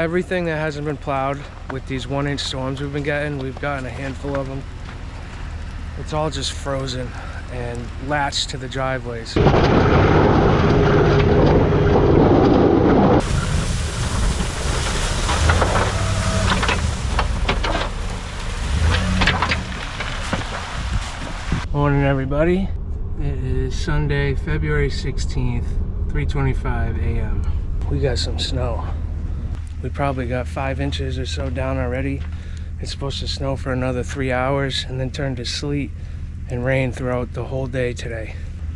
everything that hasn't been plowed with these 1-inch storms we've been getting, we've gotten a handful of them. It's all just frozen and latched to the driveways. Morning, everybody. It is Sunday, February 16th, 3:25 a.m. We got some snow. We probably got 5 inches or so down already. It's supposed to snow for another 3 hours and then turn to sleet and rain throughout the whole day today.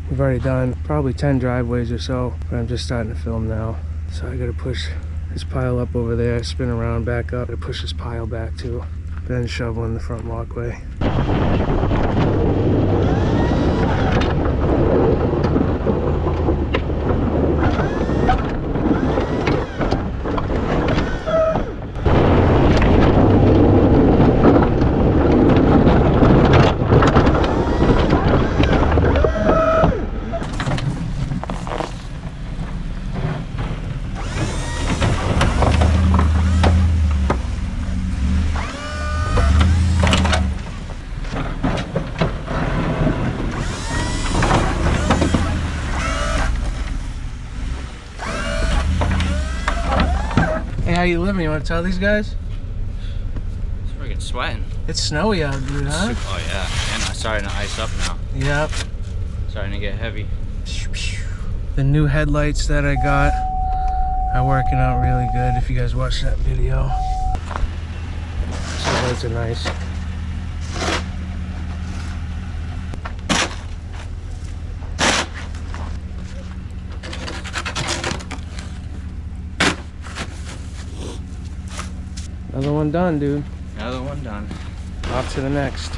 We've already done probably 10 driveways or so, but I'm just starting to film now. So I gotta push this pile up over there, spin around, back up, gotta push this pile back too, then shovel in the front walkway. Hey, how you living? You want to tell these guys? It's freaking sweating. It's snowy out, dude, huh? Oh yeah, and I'm starting to ice up now. Yep. Starting to get heavy. The new headlights that I got are working out really good. If you guys watched that video, so those are nice. Another one done, dude. Another one done. Off to the next.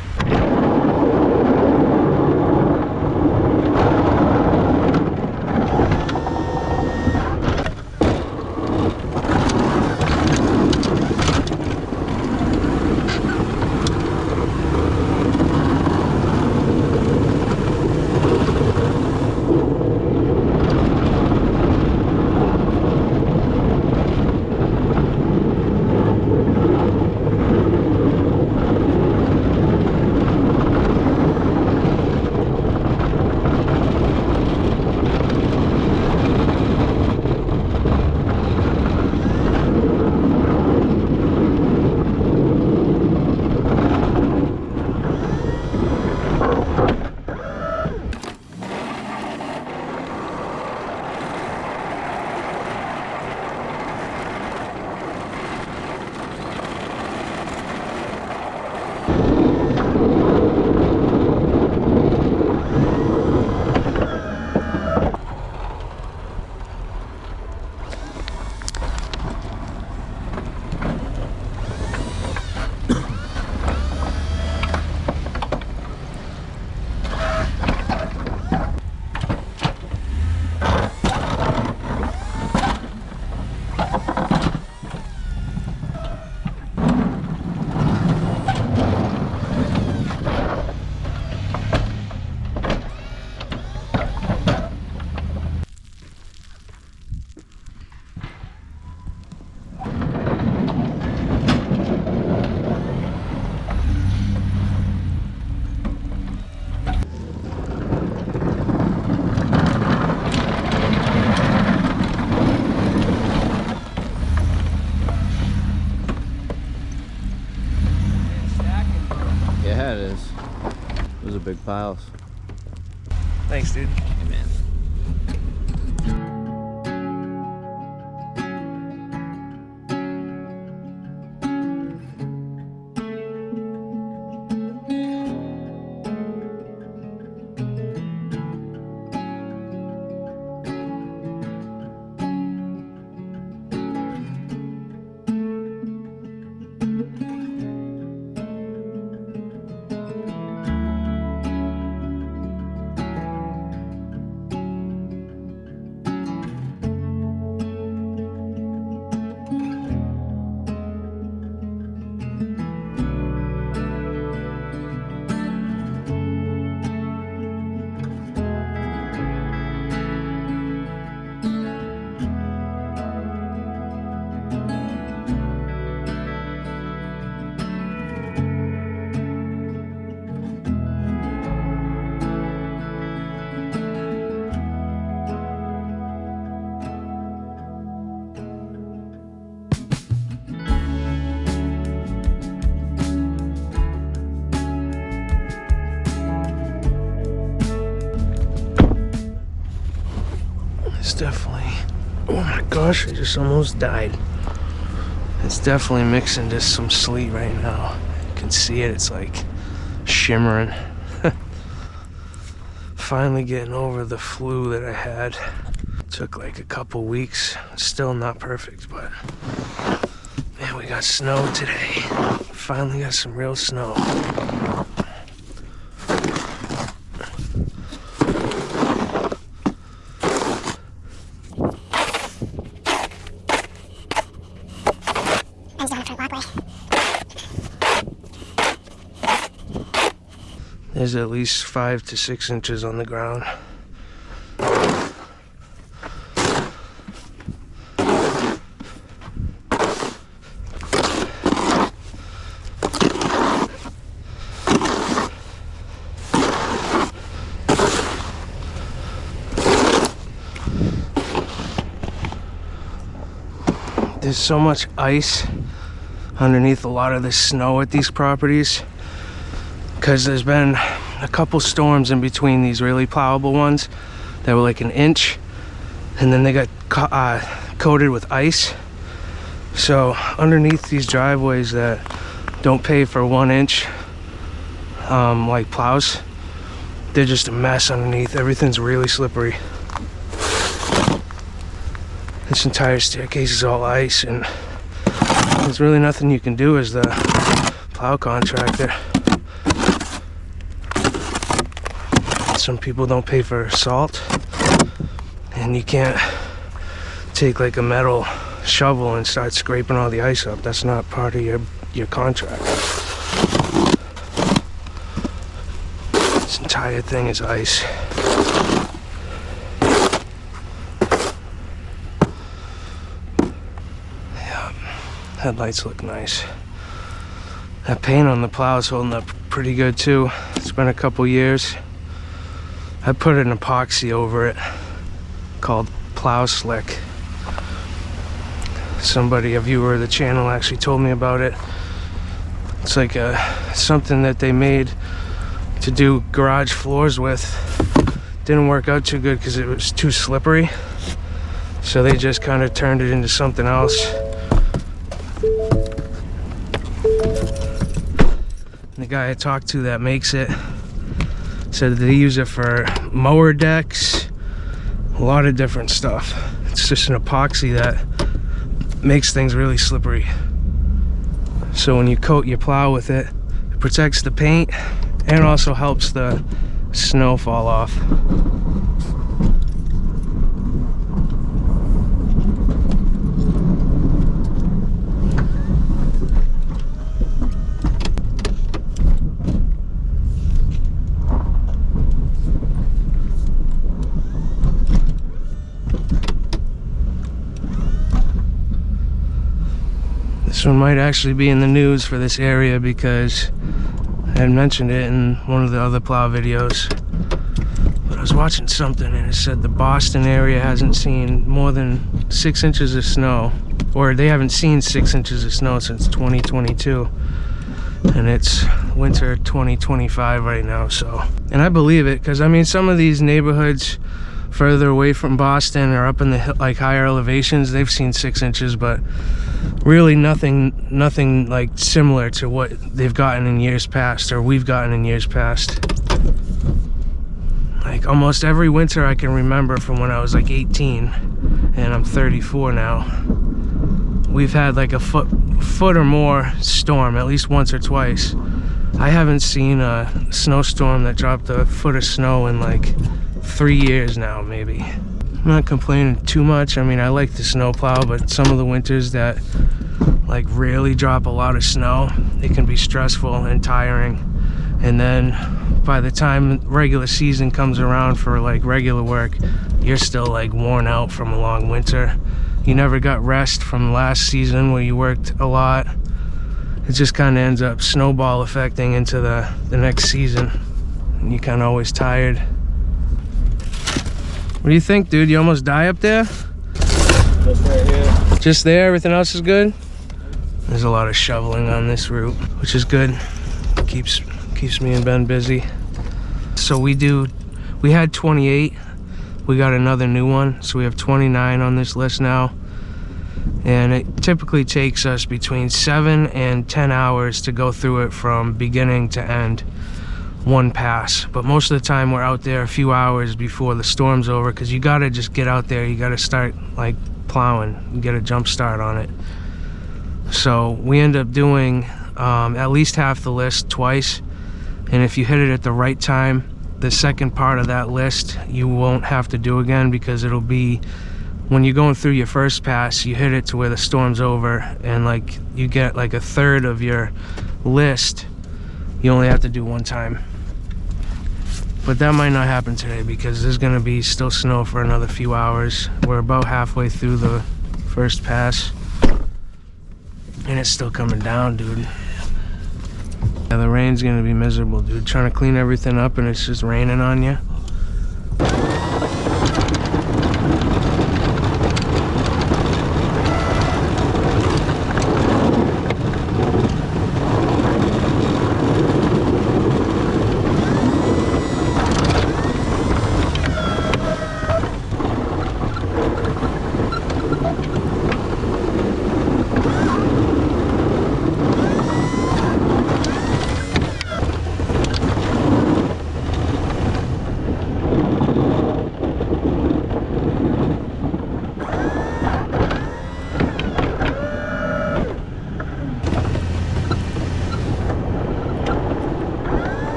Yeah, it is. Those are big piles. Thanks, dude. Hey, man. It's definitely, oh my gosh, I just almost died. It's definitely mixing to some sleet right now. You can see it, it's like shimmering. Finally getting over the flu that I had. Took like a couple weeks. Still not perfect, but man, we got snow today. Finally got some real snow. There's at least 5 to 6 inches on the ground. There's so much ice underneath a lot of the snow at these properties because there's been a couple storms in between these really plowable ones that were like an inch, and then they got coated with ice. So underneath these driveways that don't pay for 1 inch like plows, they're just a mess underneath. Everything's really slippery. This entire staircase is all ice, and there's really nothing you can do as the plow contractor. Some people don't pay for salt, and you can't take like a metal shovel and start scraping all the ice up. That's not part of your contract. This entire thing is ice. Headlights look nice. That paint on the plow is holding up pretty good too. It's been a couple years. I put an epoxy over it called Plow Slick. Somebody, a viewer of the channel, actually told me about it. It's like something that they made to do garage floors with. Didn't work out too good because it was too slippery. So they just kind of turned it into something else. The guy I talked to that makes it said that they use it for mower decks, a lot of different stuff. It's just an epoxy that makes things really slippery. So when you coat your plow with it, it protects the paint and also helps the snow fall off. This one might actually be in the news for this area because I had mentioned it in one of the other plow videos. But I was watching something and it said the Boston area hasn't seen more than 6 inches of snow, or they haven't seen 6 inches of snow since 2022. And it's winter 2025 right now, so. And I believe it, because I mean, some of these neighborhoods further away from Boston or up in the like higher elevations, they've seen 6 inches, but really nothing like similar to what they've gotten in years past, or we've gotten in years past. Like almost every winter I can remember from when I was like 18, and I'm 34 now, we've had like a foot or more storm at least once or twice. I haven't seen a snowstorm that dropped a foot of snow in like 3 years now, maybe. I'm not complaining too much. I mean, I like the snow plow, but some of the winters that like really drop a lot of snow, it can be stressful and tiring. And then by the time regular season comes around for like regular work, you're still like worn out from a long winter. You never got rest from last season where you worked a lot. It just kind of ends up snowball affecting into the next season. And you're kind of always tired. What do you think, dude? You almost die up there? Just right here. Just there? Everything else is good? There's a lot of shoveling on this route, which is good. Keeps me and Ben busy. So we had 28 we got another new one. So we have 29 on this list now. And it typically takes us between 7 and 10 hours to go through it from beginning to end, one pass. But most of the time we're out there a few hours before the storm's over, because you gotta just get out there. You gotta start like plowing and get a jump start on it. So we end up doing at least half the list twice. And if you hit it at the right time, the second part of that list you won't have to do again, because it'll be when you're going through your first pass, you hit it to where the storm's over, and like you get like a third of your list you only have to do one time. But that might not happen today, because there's gonna be still snow for another few hours. We're about halfway through the first pass and it's still coming down, dude. Yeah, the rain's gonna be miserable, dude. Trying to clean everything up and it's just raining on you.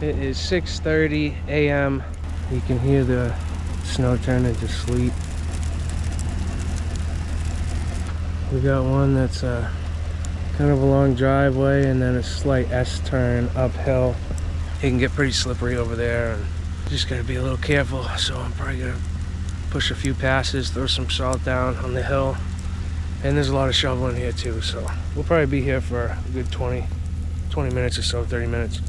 It is 6:30 a.m. You can hear the snow turn into sleet. We got one that's kind of a long driveway and then a slight S-turn uphill. It can get pretty slippery over there, and just gotta be a little careful. So I'm probably gonna push a few passes, throw some salt down on the hill. And there's a lot of shoveling here too, so we'll probably be here for a good 20 minutes or so, 30 minutes.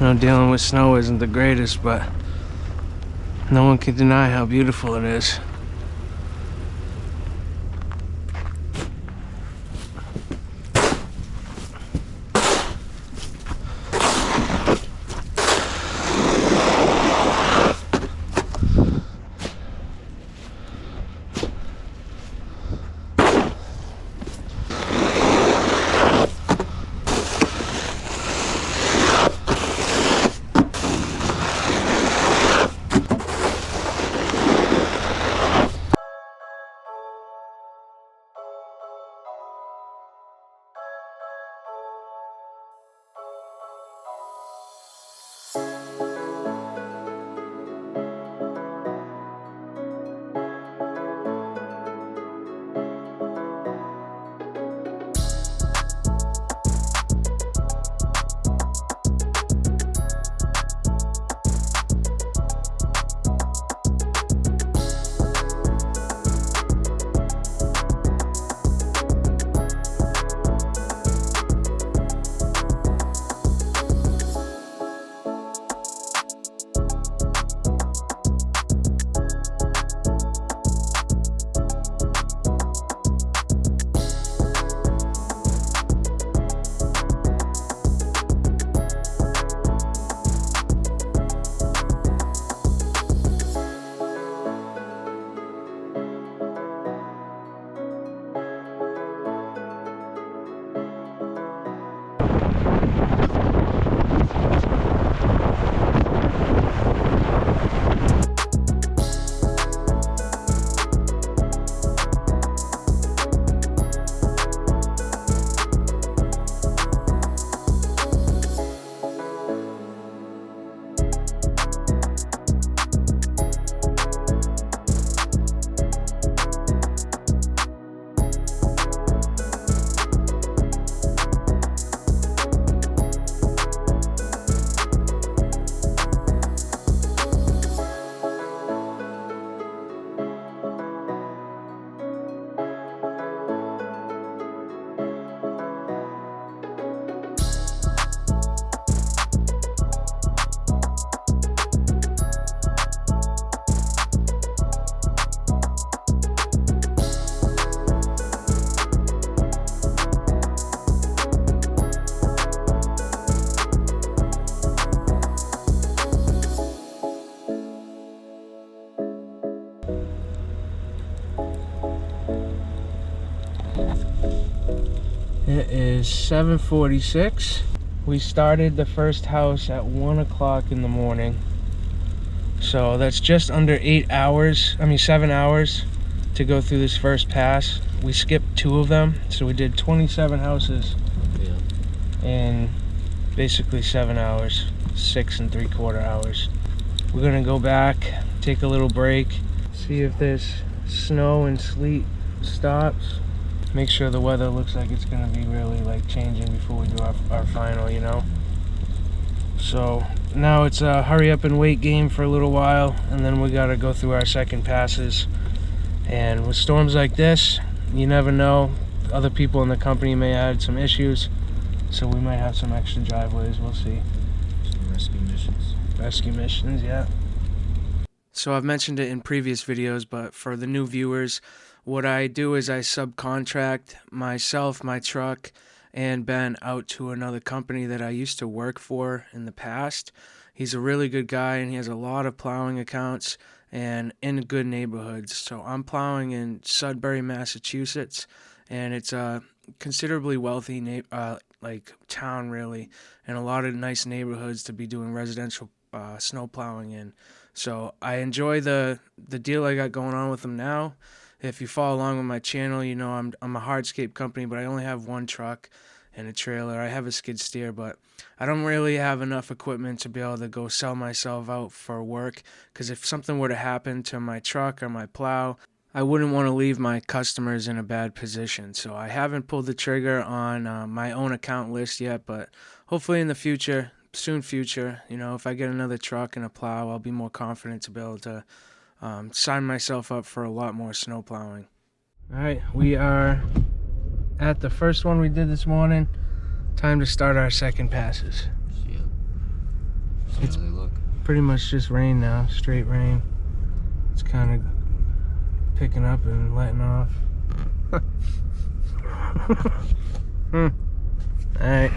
know, dealing with snow isn't the greatest, but no one can deny how beautiful it is. It is 7:46. We started the first house at 1 o'clock in the morning. So that's just under 7 hours to go through this first pass. We skipped 2 of them, so we did 27 houses in basically 7 hours, 6 3/4 hours. We're gonna go back, take a little break, see if this snow and sleet stops. Make sure the weather looks like it's gonna be really like changing before we do our final, you know. So now it's a hurry up and wait game for a little while, and then we gotta go through our second passes. And with storms like this, you never know. Other people in the company may add some issues, so we might have some extra driveways. We'll see. Some rescue missions. Rescue missions, yeah. So I've mentioned it in previous videos, but for the new viewers, what I do is I subcontract myself, my truck, and Ben out to another company that I used to work for in the past. He's a really good guy, and he has a lot of plowing accounts and in good neighborhoods. So I'm plowing in Sudbury, Massachusetts, and it's a considerably wealthy town, really, and a lot of nice neighborhoods to be doing residential snow plowing in. So I enjoy the deal I got going on with them now. If you follow along with my channel, you know I'm a hardscape company, but I only have 1 truck and a trailer. I have a skid steer, but I don't really have enough equipment to be able to go sell myself out for work, because if something were to happen to my truck or my plow, I wouldn't want to leave my customers in a bad position. So I haven't pulled the trigger on my own account list yet, but hopefully in the future, soon future, you know, if I get another truck and a plow, I'll be more confident to be able to sign myself up for a lot more snow plowing. All right, we are at the first one we did this morning. Time to start our second passes. Yeah. It's really look. pretty much just rain now, straight rain. It's kind of picking up and letting off. All right.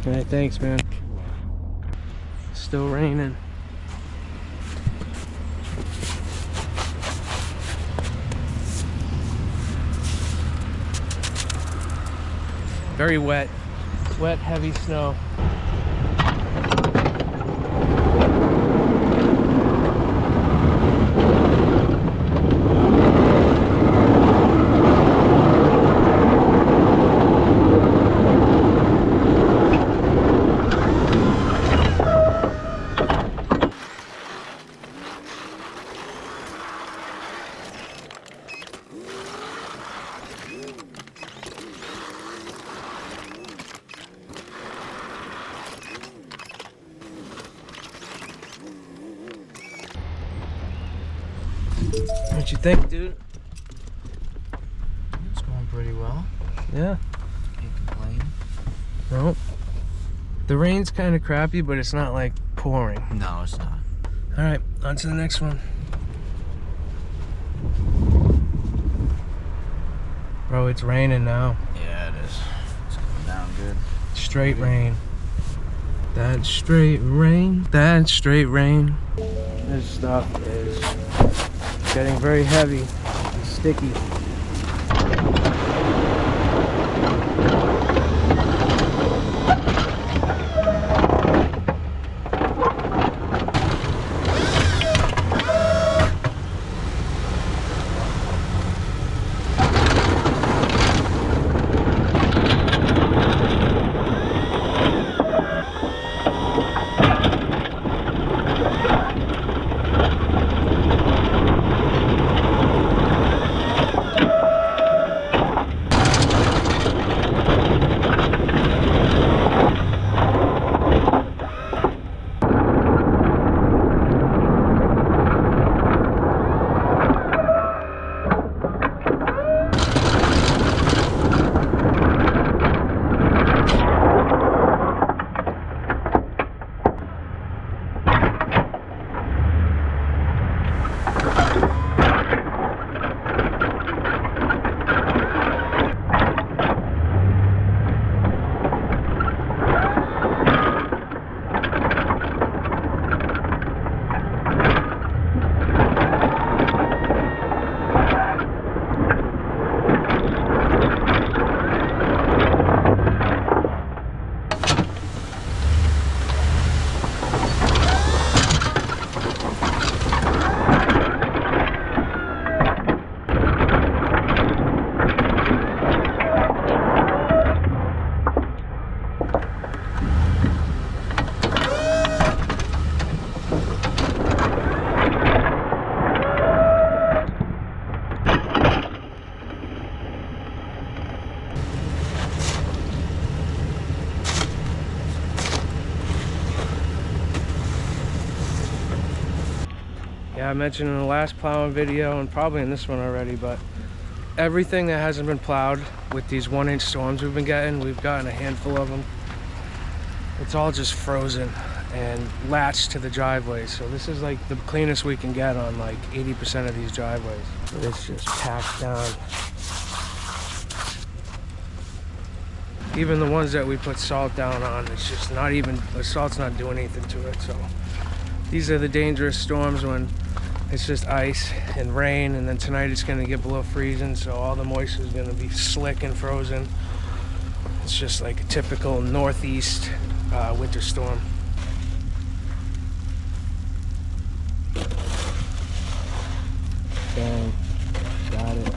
All right, thanks, man. Still raining. Very wet, heavy snow. What you think, dude? It's going pretty well. Yeah. Can't complain. No. The rain's kind of crappy, but it's not like pouring. No, it's not. All right, on to the next one. Bro, it's raining now. Yeah, it is. It's coming down good. Straight rain. That straight rain. That straight rain. This stuff is getting very heavy and sticky. Yeah, I mentioned in the last plowing video and probably in this one already, but everything that hasn't been plowed with these 1-inch storms we've gotten a handful of them. It's all just frozen and latched to the driveways. So this is like the cleanest we can get on like 80% of these driveways. But it's just packed down. Even the ones that we put salt down on, it's just not even, the salt's not doing anything to it. So these are the dangerous storms when it's just ice and rain, and then tonight it's going to get below freezing, so all the moisture is going to be slick and frozen. It's just like a typical northeast winter storm. Bang. Got it.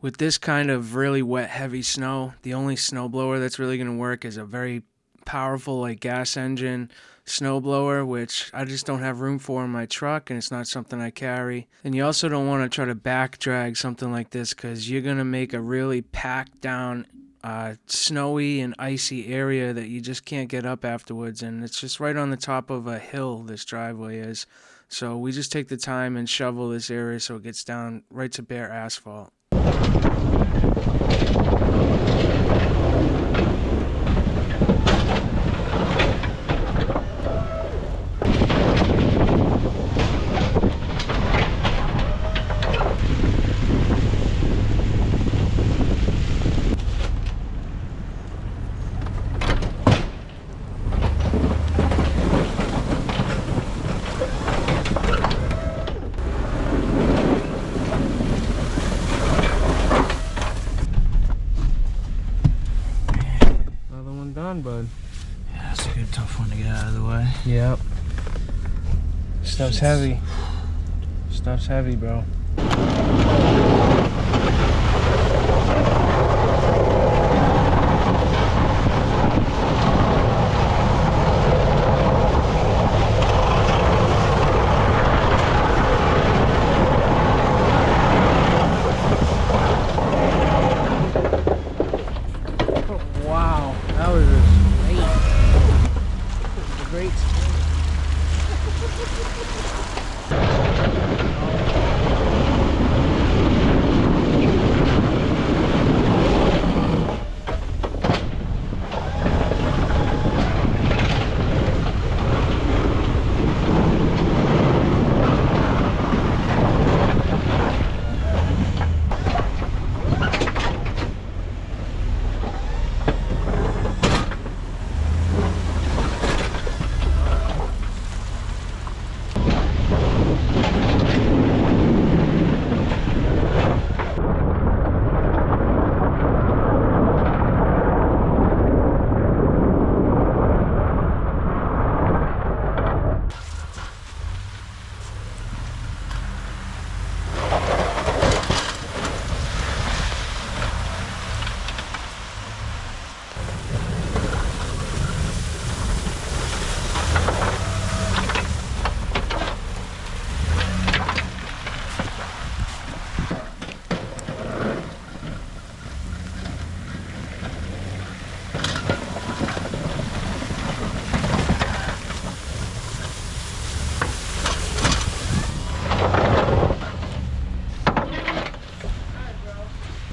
With this kind of really wet, heavy snow, the only snowblower that's really going to work is a very powerful, like gas engine snowblower, which I just don't have room for in my truck, and it's not something I carry. And you also don't want to try to back drag something like this, because you're going to make a really packed down, snowy and icy area that you just can't get up afterwards. And it's just right on the top of a hill, this driveway is. So we just take the time and shovel this area so it gets down right to bare asphalt. Yep. Stuff's heavy. Stuff's heavy, bro. Wow, that was a great spring.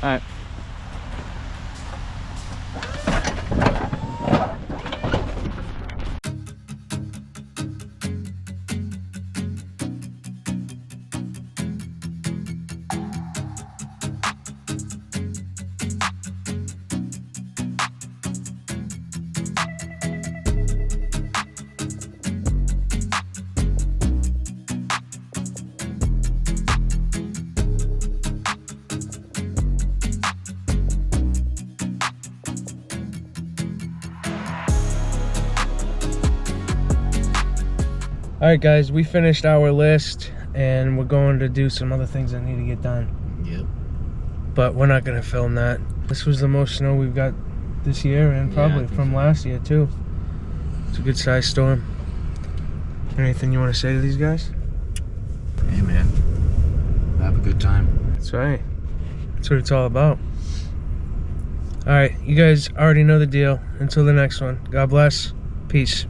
Alright. All right, guys, we finished our list and we're going to do some other things that need to get done. Yep. But we're not gonna film that. This was the most snow we've got this year, and probably from last year too. It's a good sized storm. Anything you want to say to these guys? Hey, man. Have a good time. That's right. That's what it's all about. All right, you guys already know the deal. Until the next one, God bless. Peace.